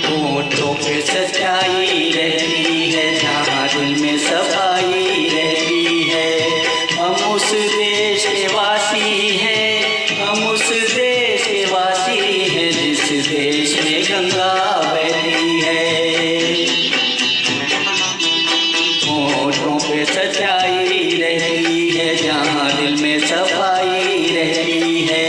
होठों पे सच्चाई रहती है, जहाँ दिल में सफाई रहती है। हम उस देश के वासी हैं, हम उस देश के वासी हैं, जिस देश में गंगा बहती है। होठों पे सच्चाई रहती है, जहाँ दिल में सफाई रहती है।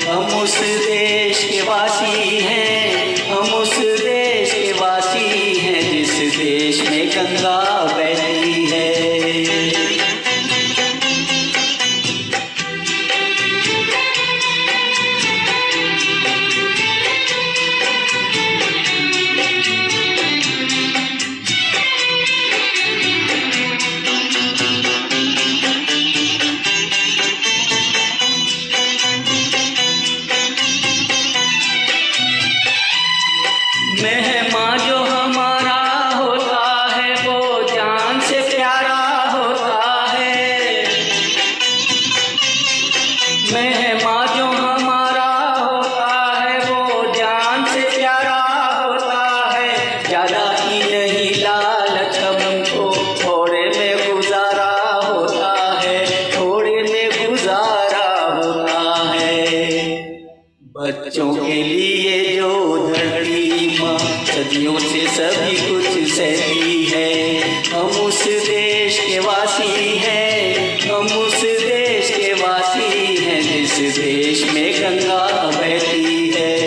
हम उस देश के वासी हैं, हम उस देश के वासी हैं, जिस देश में गंगा बहती है। मेहमान जो हमारा होता है, वो जान से प्यारा होता है। मेहमान जो हमारा होता है, वो जान से प्यारा होता है। ज़्यादा ही नहीं लालच हमको, थोड़े में गुजारा होता है, थोड़े में गुजारा होता है। बच्चों के लिए जो धरती माँ सदियों से सभी कुछ सहती है। हम उस देश के वासी हैं, हम उस देश के वासी हैं, जिस देश में गंगा बहती है।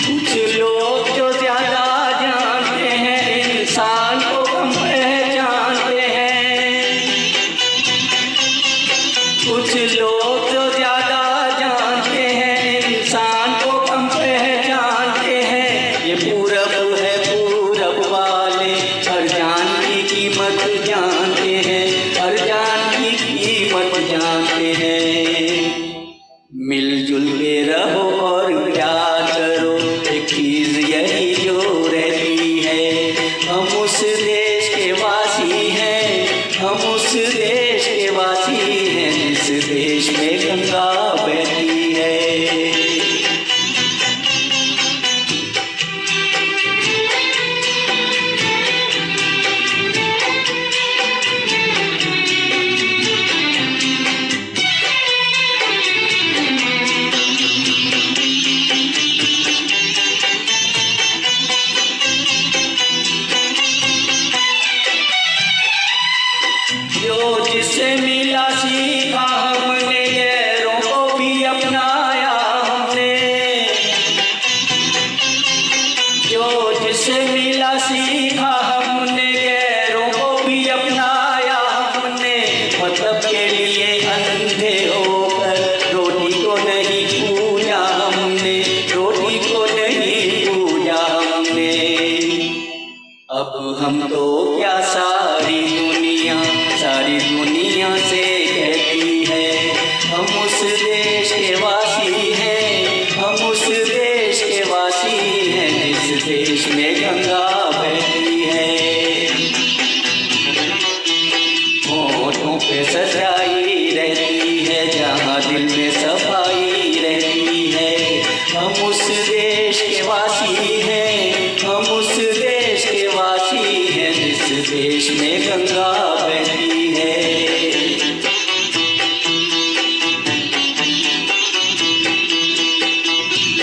कुछ लोग जो ज्यादा जानते हैं, इंसान को कम पहचानते हैं। कुछ लोग जो ज्यादा जानते हैं, इंसान को कम पहचानते हैं। ये पूरब है, पूरब वाले हर जान की कीमत जानते हैं, हर जान की कीमत जानते हैं। मिलजुल के रहो और प्यार करो, एक चीज यही जो रहती है। हम उस देश के वासी हैं, हम उस देश के वासी हैं, जिस देश में गंगा बहती है। जो जिससे मिला सीखा हमने, गैरों को भी अपनाया हमने। जो जिससे मिला सीखा हमने, गैरों को भी अपनाया हमने। मतलब के लिए अंधे होकर रोटी को नहीं पूजा हमने, रोटी को नहीं पूजा हमने। अब हम तो क्या सारी दुनिया से कहती